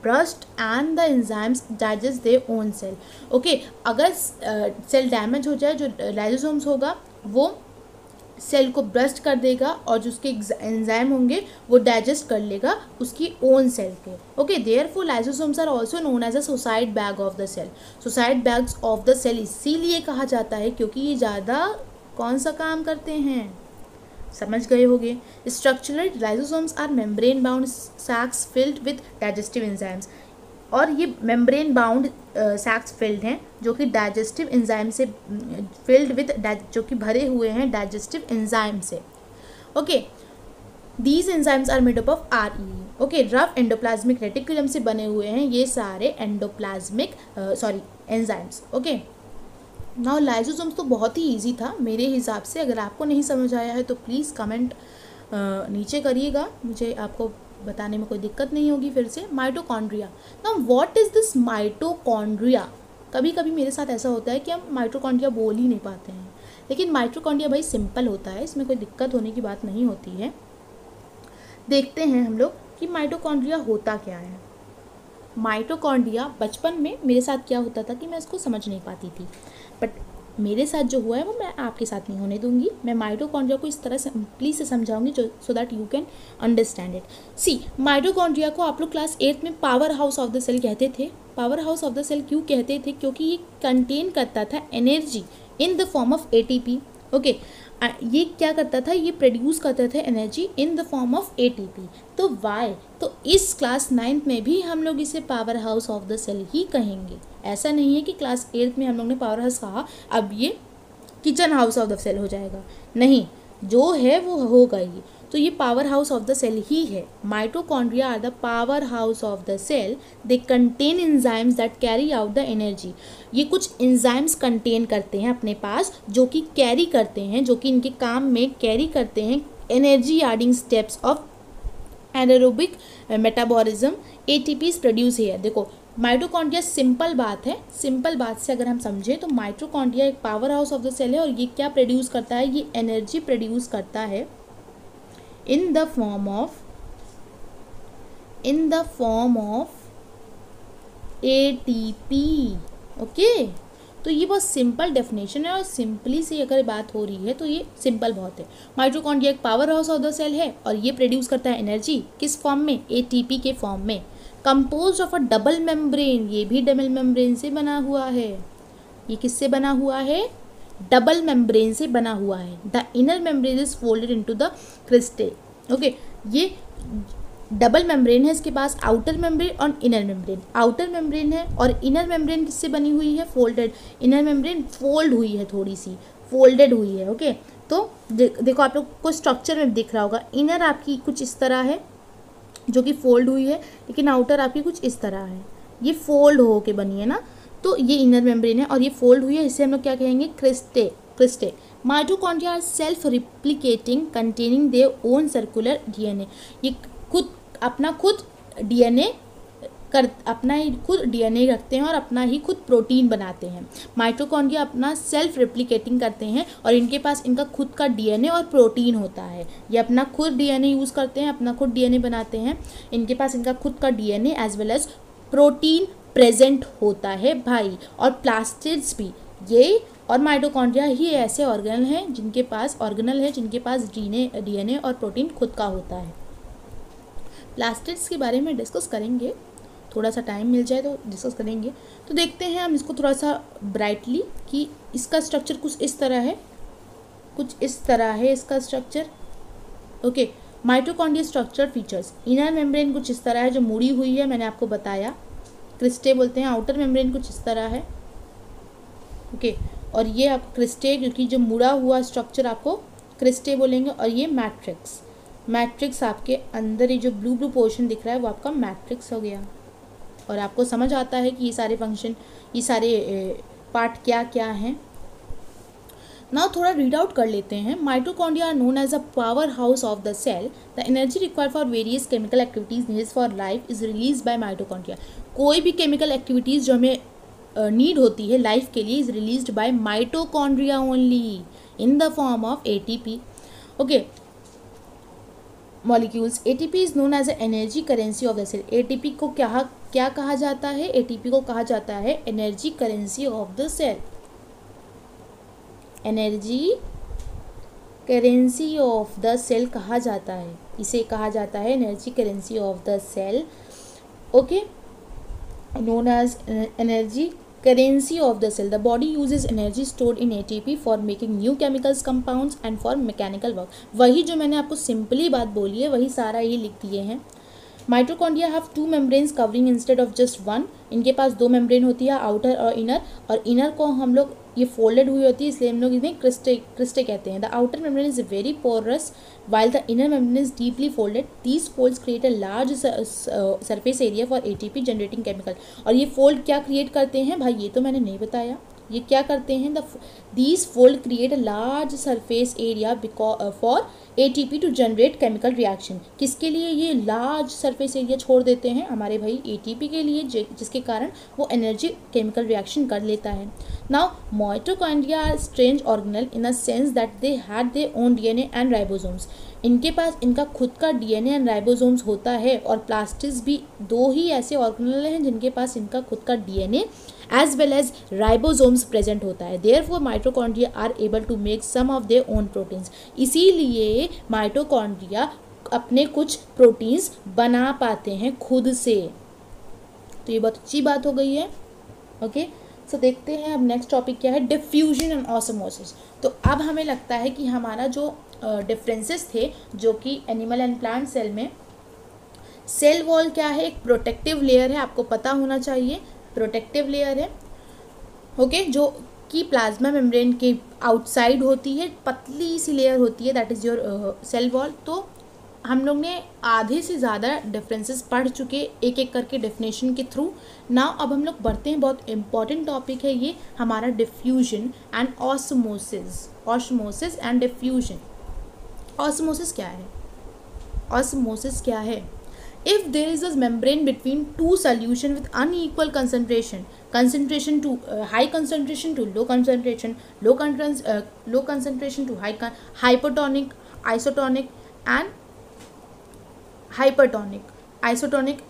brushed and the enzymes digest their own cell. Okay, अगर सेल डैमेज हो जाए, जो लाइसोसोम्स होगा वो सेल को ब्रस्ट कर देगा और जो उसके एंजाइम होंगे वो डाइजेस्ट कर लेगा उसकी ओन सेल के। Okay, therefore lysosomes are also known as a suicide bag of the cell. Suicide bags of the cell इसीलिए कहा जाता है क्योंकि ये ज़्यादा कौन सा काम करते हैं, समझ गए होंगे। Structural lysosomes are membrane bound sacs filled with digestive enzymes, और ये मेम्ब्रेन बाउंड सैक्स फिल्ड हैं जो कि डाइजेस्टिव एंजाइम से फिल्ड विद, जो कि भरे हुए हैं डाइजेस्टिव एंजाइम से। Okay, these enzymes are made up of RE। Okay, rough endoplasmic reticulum से बने हुए हैं ये सारे एंजाइम्स। ओके, नाउ लाइसोसोम्स तो बहुत ही ईजी था मेरे हिसाब से। अगर आपको नहीं समझ आया है तो प्लीज़ कमेंट नीचे करिएगा, मुझे आपको बताने में कोई दिक्कत नहीं होगी। फिर से mitochondria. Now what is this mitochondria? कभी कभी मेरे साथ ऐसा होता है कि हम माइटोकॉन्ड्रिया बोल ही नहीं पाते हैं, लेकिन माइटोकॉन्ड्रिया भाई सिंपल होता है, इसमें कोई दिक्कत होने की बात नहीं होती है। देखते हैं हम लोग कि माइटोकॉन्ड्रिया होता क्या है। माइटोकॉन्ड्रिया बचपन में मेरे साथ क्या होता था कि मैं इसको समझ नहीं पाती थी, बट मेरे साथ जो हुआ है वो मैं आपके साथ नहीं होने दूंगी। मैं माइटोकॉन्ड्रिया को इस तरह सिंपली से समझाऊंगी so that you can understand it. See, mitochondria को आप लोग क्लास 8 में power house of the cell कहते थे। Power house of the cell क्यों कहते थे? क्योंकि ये कंटेन करता था energy in the form of ATP। Okay, ये क्या करता था? ये प्रोड्यूस करता था energy in the form of ATP। तो वाई, तो इस क्लास 9th में भी हम लोग इसे power house of the cell ही कहेंगे। ऐसा नहीं है कि क्लास 8th में हम लोग ने पावर हाउस कहा, अब ये kitchen house of the cell हो जाएगा, नहीं, जो है वो होगा ही। तो ये power house of the cell ही है। Mitochondria are the power house of the cell, they contain enzymes that carry out the energy. ये कुछ एंजाइम्स कंटेन करते हैं अपने पास, जो कि कैरी करते हैं, जो कि इनके काम में कैरी करते हैं energy adding steps of anaerobic metabolism. ATP produce here. देखो माइटोकॉन्ड्रिया सिंपल बात है, सिंपल बात से अगर हम समझें तो माइटोकॉन्ड्रिया एक power house of the cell है और ये क्या प्रोड्यूस करता है, ये एनर्जी प्रोड्यूस करता है in the form of ATP। Okay, तो ये बहुत सिंपल डेफिनेशन है और सिंपली से अगर बात हो रही है तो ये सिंपल बहुत है। माइटोकॉन्ड्रिया एक power house of the cell है और ये प्रोड्यूस करता है एनर्जी किस फॉर्म में, ATP के फॉर्म में। Composed of a double membrane, ये भी डबल मेम्ब्रेन से बना हुआ है। ये किससे बना हुआ है, डबल मेम्ब्रेन से बना हुआ है। The inner membrane is folded into the cristae. Okay, ये डबल मेम्ब्रेन है, इसके पास आउटर मेम्ब्रेन और इनर मेम्ब्रेन। आउटर मेम्ब्रेन है और इनर मेम्ब्रेन किससे बनी हुई है, फोल्डेड। इनर मेम्ब्रेन फोल्ड हुई है, थोड़ी सी फोल्डेड हुई है। ओके, तो देखो आप लोग को स्ट्रक्चर में दिख रहा होगा, इनर आपकी कुछ इस तरह है जो कि फोल्ड हुई है, लेकिन आउटर आपकी कुछ इस तरह है, ये फोल्ड हो के बनी है ना। तो ये इनर मेम्ब्रेन है और ये फोल्ड हुई है, इसे हम लोग क्या कहेंगे, cristae. Mitochondria are self replicating containing their own circular DNA. ये अपना खुद डीएनए रखते हैं और अपना ही खुद प्रोटीन बनाते हैं। माइटोकॉन्ड्रिया अपना सेल्फ रिप्लिकेटिंग करते हैं और इनके पास इनका खुद का डीएनए और प्रोटीन होता है। ये अपना खुद डीएनए यूज़ करते हैं, अपना खुद डीएनए बनाते हैं। इनके पास इनका खुद का DNA as well as protein present होता है भाई। और प्लास्टिड्स भी, ये और माइटोकॉन्ड्रिया ही ऐसे ऑर्गेनल हैं जिनके पास डीएनए और प्रोटीन खुद का होता है। प्लास्टिड्स के बारे में डिस्कस करेंगे, थोड़ा सा टाइम मिल जाए तो डिस्कस करेंगे। तो देखते हैं हम इसको थोड़ा सा ब्राइटली कि इसका स्ट्रक्चर कुछ इस तरह है, इसका structure. Okay, mitochondria structure features, inner membrane कुछ इस तरह है जो मुड़ी हुई है, मैंने आपको बताया, क्रिस्टे बोलते हैं। आउटर मेम्ब्रेन कुछ इस तरह है। ओके, और ये आप क्रिस्टे, क्योंकि जो मुड़ा हुआ स्ट्रक्चर आपको क्रिस्टे बोलेंगे। और ये मैट्रिक्स आपके अंदर ये जो ब्लू पोर्शन दिख रहा है वो आपका मैट्रिक्स हो गया। और आपको समझ आता है कि ये सारे फंक्शन, ये सारे पार्ट क्या क्या हैं। नाउ थोड़ा रीड आउट कर लेते हैं। Mitochondria are known as a power house of the cell. The energy required for various chemical activities needs for life is release by mitochondria. कोई भी केमिकल एक्टिविटीज़ जो हमें नीड होती है लाइफ के लिए is released by mitochondria only in the form of ATP. Okay, molecules. ATP is known as a energy currency of the cell. ATP को क्या कहा जाता है, एटीपी को कहा जाता है energy currency of the cell. Energy currency of the cell कहा जाता है, इसे कहा जाता है energy currency of the cell. Okay, known as energy currency of the cell. The body uses energy stored in ATP for making new chemicals compounds and for mechanical work. वही जो मैंने आपको सिंपली बात बोली है वही सारा ये लिख दिए हैं। Mitochondria have 2 membranes covering instead of just 1। इनके पास 2 मेम्ब्रेन होती है, आउटर और इनर। और इनर को हम लोग, ये फोल्डेड हुई होती है इसलिए हम लोग इन्हें क्रिस्टे कहते हैं। The outer membrane is very porous while the inner membrane is deeply folded. These folds create a large surface area for ATP generating chemical. और ये फोल्ड क्या क्रिएट करते हैं भाई, ये तो मैंने नहीं बताया। ये क्या करते हैं, these fold create a large surface area for ATP to generate chemical reaction. किसके लिए ये large surface area छोड़ देते हैं, हमारे भाई ATP के लिए, जिसके कारण वो एनर्जी केमिकल रिएक्शन कर लेता है। Now mitochondria are strange organelle in a sense that they had their own DNA and ribosomes. इनके पास इनका खुद का डीएनए एंड राइबोसोम्स होता है। और प्लास्टिड्स भी 2 ही ऐसे ऑर्गेनल हैं जिनके पास इनका खुद का DNA as well as ribosomes present होता है। Therefore mitochondria are able to make some of their own proteins. इसीलिए माइटोकॉन्ड्रिया अपने कुछ प्रोटीन्स बना पाते हैं खुद से। तो ये बहुत अच्छी बात हो गई है। ओके, सो देखते हैं अब नेक्स्ट टॉपिक क्या है, डिफ्यूजन एंड ऑस्मोसिस। तो अब हमें लगता है कि हमारा जो डिफरेंसेस थे जो कि एनिमल एंड प्लांट सेल में, सेल वॉल क्या है, एक प्रोटेक्टिव लेयर है, आपको पता होना चाहिए, प्रोटेक्टिव लेयर है। ओके, जो कि प्लाज्मा मेम्ब्रेन के आउटसाइड होती है, पतली सी लेयर होती है, that is your cell wall. तो हम लोग ने आधे से ज़्यादा डिफरेंसेस पढ़ चुके एक एक करके डेफिनेशन के थ्रू। नाउ अब हम लोग बढ़ते हैं, बहुत इंपॉर्टेंट टॉपिक है ये हमारा, diffusion and osmosis. Osmosis and diffusion. Osmosis क्या है? ऑस्मोसिस क्या है? If there is a membrane between two solution with unequal concentration to high concentration to low concentration, low concentration to hypertonic, isotonic and hypertonic, isotonic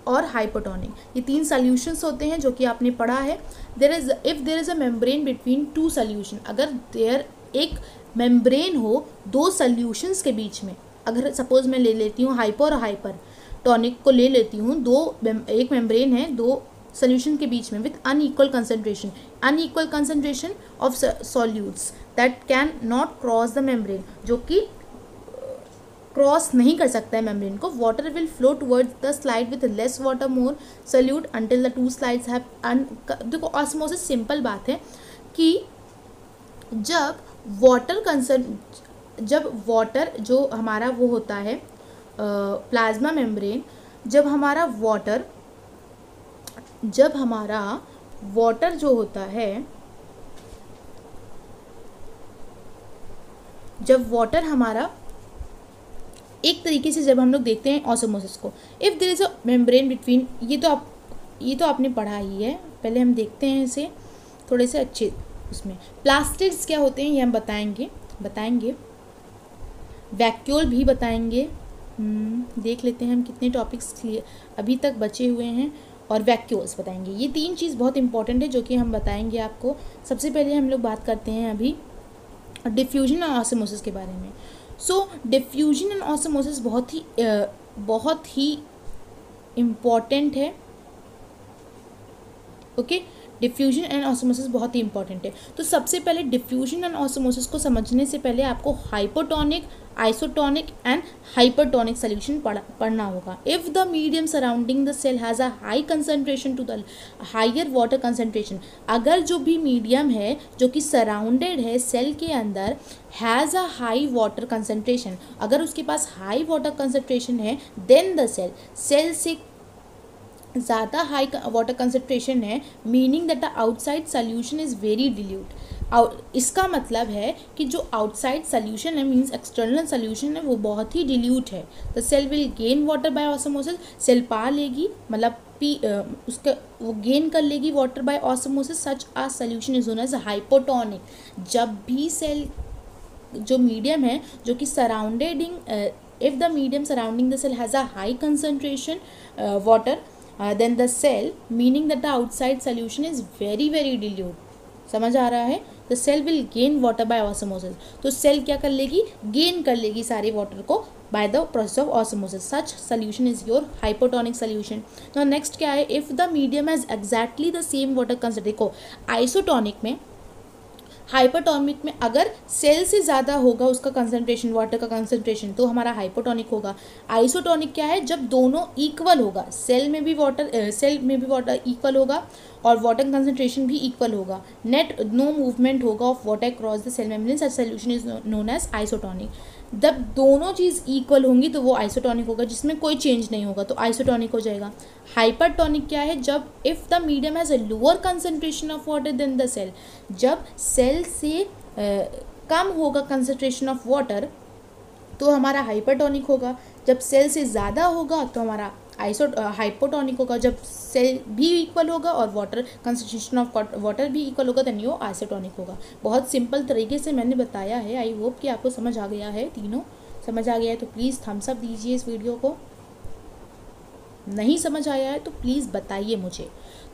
और hypotonic, ये 3 solutions होते हैं जो कि आपने पढ़ा है। If there is a membrane between 2 solution, अगर देयर एक मेम्ब्रेन हो 2 सॉल्यूशंस के बीच में, अगर सपोज मैं ले लेती हूँ हाइपो और हाइपर टॉनिक को ले लेती हूँ, एक मेम्ब्रेन है 2 सॉल्यूशन के बीच में with unequal concentration of solutes that can not cross the membrane, जो कि क्रॉस नहीं कर सकता है मेम्ब्रेन को। Water will flow towards the slide with less water more solute until the 2 slides have. देखो ऑस्मोसिस सिंपल बात है कि जब वाटर जो हमारा वो होता है प्लाज्मा मेम्ब्रेन, जब हमारा वाटर जो होता है, जब वाटर हमारा एक तरीके से जब हम लोग देखते हैं ऑस्मोसिस को, if there is a membrane between, ये तो आपने पढ़ा ही है, पहले हम देखते हैं इसे थोड़े से अच्छे उसमें। प्लास्टिड्स क्या होते हैं ये हम बताएंगे, वैक्यूल भी बताएंगे। देख लेते हैं हम कितने टॉपिक्स अभी तक बचे हुए हैं, और वैक्यूल्स बताएंगे। ये 3 चीज़ बहुत इंपॉर्टेंट है जो कि हम बताएंगे आपको। सबसे पहले हम लोग बात करते हैं अभी डिफ्यूजन और ऑस्मोसिस के बारे में। सो डिफ्यूजन एंड ऑस्मोसिस बहुत ही इम्पॉर्टेंट है। ओके, डिफ्यूजन एंड ऑस्मोसिस बहुत ही इंपॉर्टेंट है। तो सबसे पहले डिफ्यूजन एंड ऑस्मोसिस को समझने से पहले आपको hypotonic, isotonic and hypertonic solution पढ़ना होगा। If the medium surrounding the cell has a high concentration to the higher water concentration, अगर जो भी मीडियम है जो कि सराउंडेड है सेल के अंदर, has a high water concentration, अगर उसके पास हाई वाटर कंसंट्रेशन है, देन द सेल से ज़्यादा हाई वाटर कंसंट्रेशन है, meaning that the outside solution is very dilute. इसका मतलब है कि जो आउटसाइड सोल्यूशन है, मीन्स एक्सटर्नल सोल्यूशन है, वो बहुत ही डिल्यूट है। The cell will gain water by osmosis, cell पा लेगी, मतलब उसका वो गेन कर लेगी water by osmosis. Such uh solution is known as hypotonic. जब भी सेल जो मीडियम है जो कि surrounding, if the medium surrounding the cell has a high concentration water, then the cell, meaning that the outside solution is very very dilute। समझ आ रहा है? the cell will gain water by osmosis। तो cell क्या कर लेगी? Gain कर लेगी सारे वाटर को by the process of osmosis। such solution is your hypotonic solution। now next क्या है? if the medium has exactly the same water concentration, देखो आइसोटोनिक में, हाइपरटोनिक में अगर सेल से ज़्यादा होगा उसका कंसंट्रेशन, वाटर का कंसंट्रेशन, तो हमारा हाइपोटोनिक होगा। आइसोटोनिक क्या है? जब दोनों इक्वल होगा, सेल में भी वाटर इक्वल होगा और वाटर कंसंट्रेशन भी इक्वल होगा, नेट नो मूवमेंट होगा of water cross the cell membrane, such solution is known as isotonic. जब दोनों चीज़ इक्वल होंगी तो वो आइसोटोनिक होगा, जिसमें कोई चेंज नहीं होगा, तो आइसोटोनिक हो जाएगा। हाइपरटोनिक क्या है? जब if the medium has a lower concentration of water than the cell, जब सेल से कम होगा कंसंट्रेशन ऑफ वाटर तो हमारा हाइपरटोनिक होगा, जब सेल से ज़्यादा होगा तो हमारा हाइपोटोनिक होगा, जब सेल भी इक्वल होगा और वाटर कंसंट्रेशन ऑफ वाटर भी इक्वल होगा देन वो आइसोटोनिक होगा। बहुत सिंपल तरीके से मैंने बताया है। आई होप कि आपको समझ आ गया है, तीनों समझ आ गया है तो प्लीज़ थम्स अप दीजिए इस वीडियो को। नहीं समझ आया है तो प्लीज़ बताइए मुझे।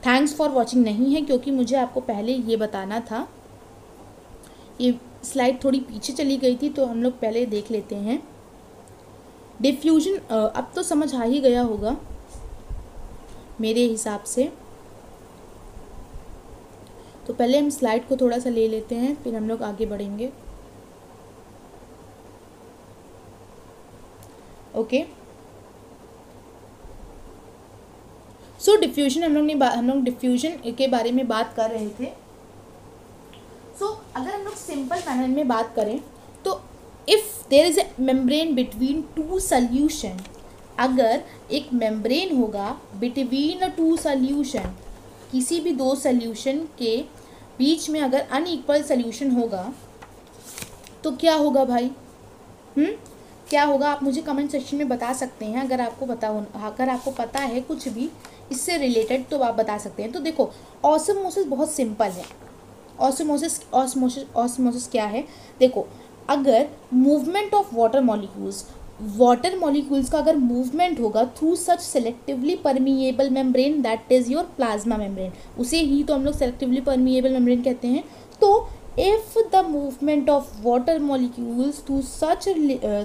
थैंक्स फॉर वॉचिंग नहीं है क्योंकि मुझे आपको पहले ये बताना था। ये स्लाइड थोड़ी पीछे चली गई थी तो हम लोग पहले देख लेते हैं। डिफ्यूजन अब तो समझ आ ही गया होगा मेरे हिसाब से, तो पहले हम स्लाइड को थोड़ा सा ले लेते हैं फिर हम लोग आगे बढ़ेंगे। ओके, सो डिफ्यूजन हम लोग डिफ्यूजन के बारे में बात कर रहे थे। पैनल में बात करें तो if there is a membrane between two solution, अगर एक मेम्ब्रेन होगा बिटवीन अ टू सॉल्यूशन, किसी भी दो सॉल्यूशन के बीच में अगर अनइक्वल सॉल्यूशन होगा तो क्या होगा भाई? क्या होगा? आप मुझे कमेंट सेक्शन में बता सकते हैं। अगर आपको पता है कुछ भी इससे रिलेटेड तो आप बता सकते हैं। तो देखो, ऑस्मोसिस बहुत सिंपल है। ऑस्मोसिस क्या है? देखो, अगर मूवमेंट ऑफ वाटर मॉलिक्यूल्स का अगर मूवमेंट होगा through such selectively permeable membrane, that is your plasma membrane, उसे ही तो हम लोग सेलेक्टिवली परमिएबल मेम्ब्रेन कहते हैं। तो if the movement of water molecules through such a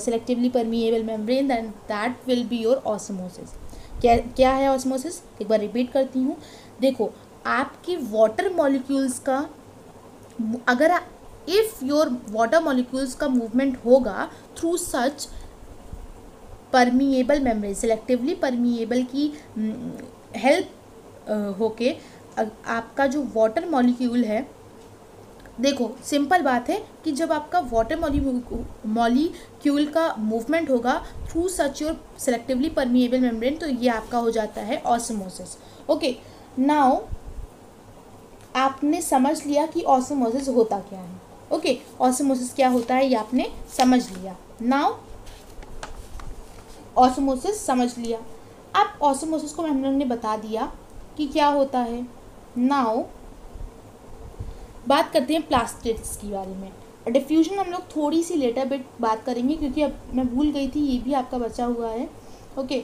selectively permeable membrane, then that will be your osmosis। क्या है osmosis? एक बार रिपीट करती हूँ। देखो, आपके वाटर मॉलिक्यूल्स का अगर इफ़ योर वाटर मॉलिक्यूल्स का मूवमेंट होगा through such permeable membrane, selectively permeable की हेल्प होके आपका जो वाटर मॉलिक्यूल है, देखो सिंपल बात है कि जब आपका वाटर मॉलिक्यूल का मूवमेंट होगा through such your selectively permeable membrane, तो ये आपका हो जाता है ऑस्मोसिस। ओके, नाउ आपने समझ लिया कि ऑस्मोसिस होता क्या है। ओके, ऑस्मोसिस क्या होता है ये आपने समझ लिया। नाउ ऑस्मोसिस समझ लिया। अब ऑस्मोसिस को हम लोग ने बता दिया कि क्या होता है। नाउ बात करते हैं प्लास्टिड्स के बारे में। डिफ्यूजन हम लोग थोड़ी सी लेटर बिट बात करेंगे क्योंकि अब मैं भूल गई थी, ये भी आपका बचा हुआ है। ओके,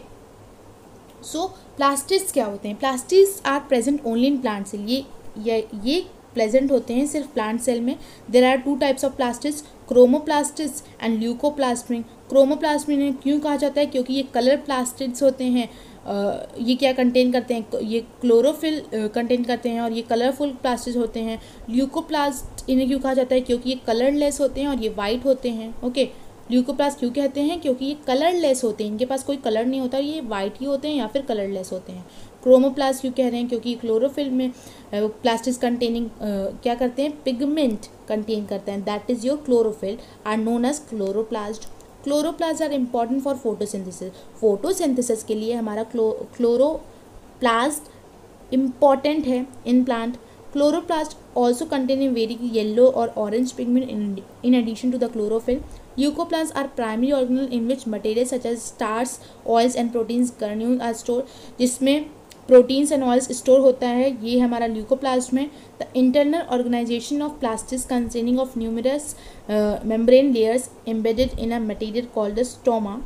सो प्लास्टिड्स क्या होते हैं? Plastids are present only in plant cell. ये प्रेजेंट होते हैं सिर्फ प्लांट सेल में। There are two types of plastids, chromoplastids and leucoplastin. Chromoplastin क्यों कहा जाता है? क्योंकि ये कलर प्लास्टिड्स होते हैं। ये क्या कंटेन करते हैं? ये क्लोरोफिल कंटेन करते हैं और ये कलरफुल प्लास्टिड्स होते हैं। ल्यूकोप्लास्ट इन्हें क्यों कहा जाता है? क्योंकि ये कलरलेस होते हैं और ये वाइट होते हैं। ओके, ल्यूकोप्लास्ट क्यों कहते हैं? क्योंकि ये कलरलेस होते हैं, इनके पास कोई कलर नहीं होता, ये वाइट ही होते हैं या फिर कलरलेस होते हैं। क्रोमोप्लास्ट क्यों कह रहे हैं? क्योंकि क्लोरोफिल में प्लास्टिड्स कंटेनिंग क्या करते हैं? पिगमेंट कंटेन करते हैं, that is your chlorophyll are known as chloroplast. Chloroplast are important for photosynthesis. Photosynthesis के लिए हमारा क्लोरोप्लास्ट इम्पॉर्टेंट है in plant. Chloroplast also contain in very yellow और orange pigment in addition to the chlorophyll. Leucoplasts are primary organelle in which materials such as starch, oils and proteins granules are stored, जिसमें proteins and oils store होता है, ये हमारा leucoplast में। The internal organisation of plastids consisting of numerous membrane layers embedded in a material called the stroma.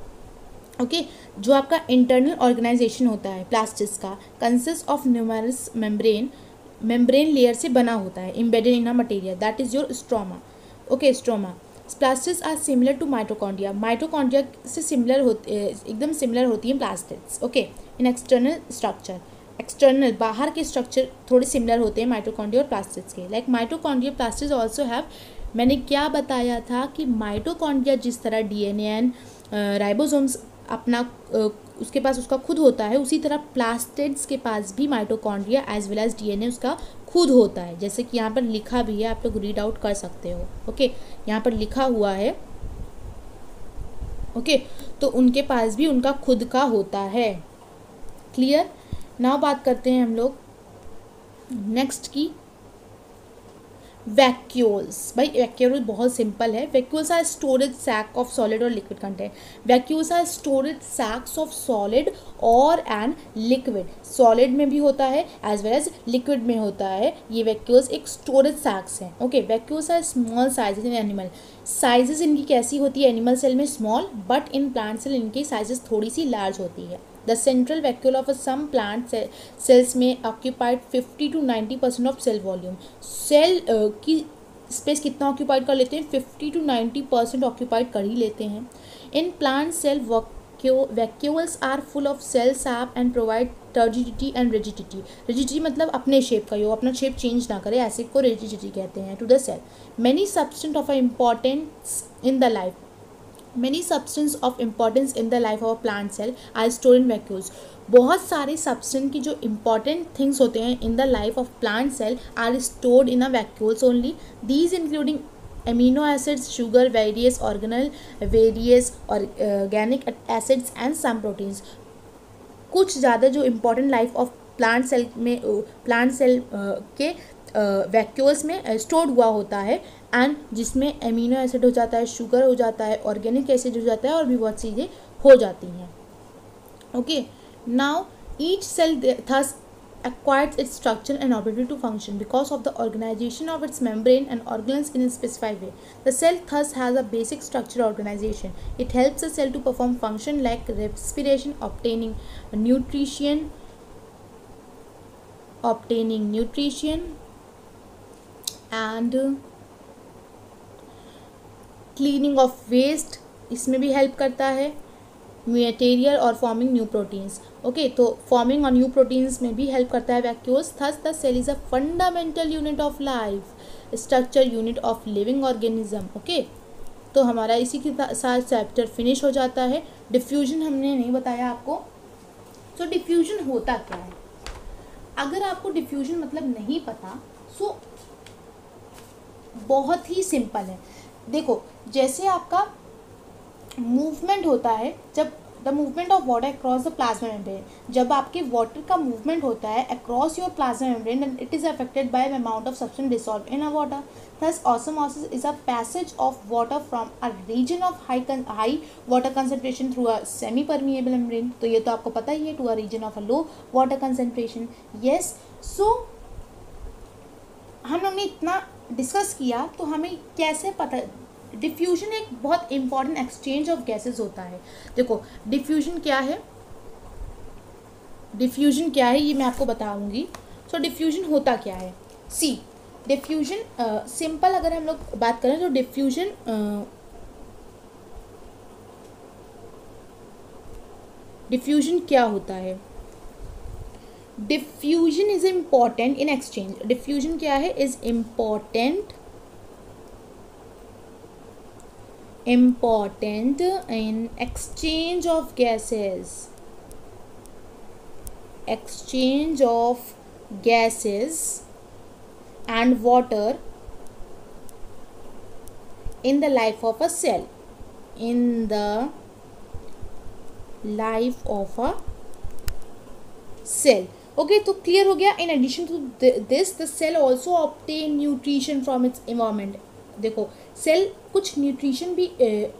Okay, जो आपका internal organisation होता है प्लास्टिड्स का, consist of numerous membrane layer से बना होता है, embedded in a material, that is your stroma. Okay, stroma. Plastids are similar to mitochondria. Mitochondria से एकदम सिमिलर होती हैं प्लास्टिड्स। ओके, इन एक्सटर्नल स्ट्रक्चर, एक्सटर्नल बाहर के स्ट्रक्चर थोड़े सिमिलर होते हैं माइटोकॉन्ड्रिया और प्लास्टिड्स के। Like mitochondria plastids also have, मैंने क्या बताया था कि माइटोकॉन्ड्रिया जिस तरह डीएनए एंड राइबोसोम्स अपना उसके पास उसका खुद होता है, उसी तरह प्लास्टिड्स के पास भी mitochondria as well as DNA उसका खुद होता है। जैसे कि यहाँ पर लिखा भी है, आप लोग रीड आउट कर सकते हो। ओके, यहाँ पर लिखा हुआ है। ओके, तो उनके पास भी उनका खुद का होता है। क्लियर? नाउ बात करते हैं हम लोग नेक्स्ट की, वैक्यूल्स। भाई वैक्यूल बहुत सिंपल है। Vacuoles are storage sac of solid और liquid content. Vacuoles are storage sacs of solid और एंड लिक्विड। सॉलिड में भी होता है एज वेल एज लिक्विड में होता है। ये वैक्यूल्स एक स्टोरेज सैक्स हैं। Okay, vacuoles are small sizes in animal. Sizes इनकी कैसी होती है? एनिमल सेल में small, but in plant cell इनकी साइजेस थोड़ी सी लार्ज होती है। The central vacuole of some plant cells may occupied 50 to 90% of cell volume. Cell की स्पेस कितना ऑक्यूपाइड कर लेते हैं? 50 to 90% ऑक्यूपाइड कर ही लेते हैं। In plant cell vacuoles are full of cell sap and provide turgidity and rigidity. Rigidity मतलब अपने शेप का, यो अपना शेप चेंज ना करे, ऐसे को रिजिडिटी कहते हैं। To the cell many substance of importance in the life, Many substance of importance in the life of a plant cell are stored in vacuoles. बहुत सारे substance की जो important things होते हैं in the life of plant cell are stored in a vacuoles only. These including amino acids, sugar, various organelle, various organic acids and some proteins. कुछ ज़्यादा जो important life of plant cell में के vacuoles में stored हुआ होता है, and जिसमें एमिनो एसिड हो जाता है, शुगर हो जाता है, ऑर्गेनिक एसिड हो जाता है और भी बहुत चीज़ें हो जाती हैं. Okay, now each cell thus acquires its structure and ability to function because of the organization of its membrane and organelles in a specified way. The cell thus has a basic structural organization. It helps the cell to perform function like respiration, obtaining nutrition, and cleaning of waste. इसमें भी help करता है. Material और forming new proteins. Okay, तो forming और new proteins में भी help करता है vacuoles. Thus the cell is a fundamental unit of life, structure unit of living organism. Okay, तो हमारा इसी के साथ चैप्टर फिनिश हो जाता है. डिफ्यूजन हमने नहीं बताया आपको. तो डिफ्यूजन होता क्या है? अगर आपको डिफ्यूजन मतलब नहीं पता, सो बहुत ही सिंपल है. देखो, जैसे आपका मूवमेंट होता है, जब the movement of water across the plasma membrane, जब आपके वाटर का मूवमेंट होता है across your plasma membrane, and it is affected by the amount of substance dissolve in a water. Thus osmosis is a passage of water from a region of high water concentration through a semi permeable membrane. तो ये तो आपको पता ही है, to a region of a low water concentration. Yes, सो हम लोग ने इतना डिस्कस किया, तो हमें कैसे पता. डिफ्यूजन एक बहुत इंपॉर्टेंट एक्सचेंज ऑफ गैसेस होता है. देखो, डिफ्यूजन क्या है ये मैं आपको बताऊंगी. सो डिफ्यूजन होता क्या है? सी, डिफ्यूजन सिंपल अगर हम लोग बात करें तो डिफ्यूजन क्या होता है? Diffusion is important in exchange. Diffusion क्या है? Is important in exchange of gases and water in the life of a cell. Okay, तो क्लियर हो गया. In addition to this the cell also obtain nutrition from its environment. देखो, cell कुछ nutrition भी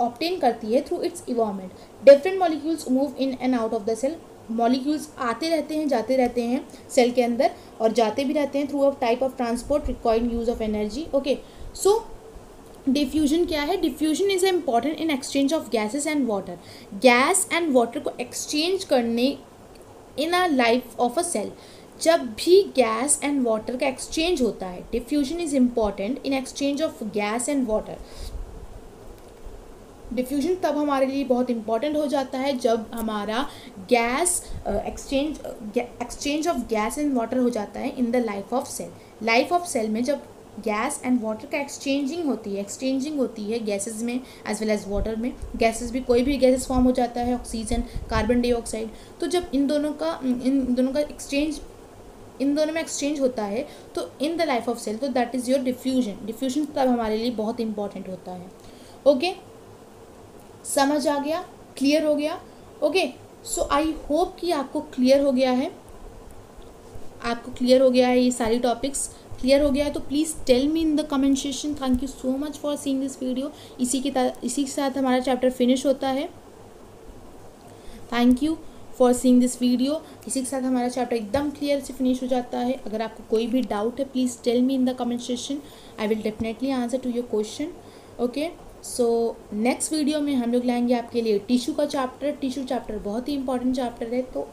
obtain करती है through its environment. Different molecules move in and out of the cell. Molecules आते रहते हैं, जाते रहते हैं सेल के अंदर, और जाते भी रहते हैं through a type of transport required use of energy. Okay, so diffusion क्या है? Diffusion is important in exchange of gases and water. Gas and water को एक्सचेंज करने in a life of a cell. जब भी gas and water का exchange होता है, diffusion is important in exchange of gas and water. Diffusion तब हमारे लिए बहुत इंपॉर्टेंट हो जाता है जब हमारा gas exchange of gas and water हो जाता है in the life of cell. Life of cell में जब गैस एंड वाटर का एक्सचेंजिंग होती है गैसेस में एज वेल एज वाटर में. गैसेस भी, कोई भी गैसेस फॉर्म हो जाता है, ऑक्सीजन, कार्बन डाइऑक्साइड. तो जब इन दोनों में एक्सचेंज होता है तो in the life of cell, तो that is your diffusion. Diffusion तब हमारे लिए बहुत इंपॉर्टेंट होता है. ओके, समझ आ गया? क्लियर हो गया? ओके, सो आई होप कि आपको क्लियर हो गया है, ये सारी टॉपिक्स क्लियर हो गया है. तो please tell me in the comment section. Thank you so much for seeing this video. इसी के साथ हमारा चैप्टर फिनिश होता है. Thank you for seeing this video. इसी के साथ हमारा चैप्टर एकदम क्लियर से फिनिश हो जाता है. अगर आपको कोई भी डाउट है, please tell me in the comment section. I will definitely answer to your question. Okay, so next video में हम लोग लाएंगे आपके लिए टिश्यू का चैप्टर. टिश्यू चैप्टर बहुत ही इंपॉर्टेंट चैप्टर है, तो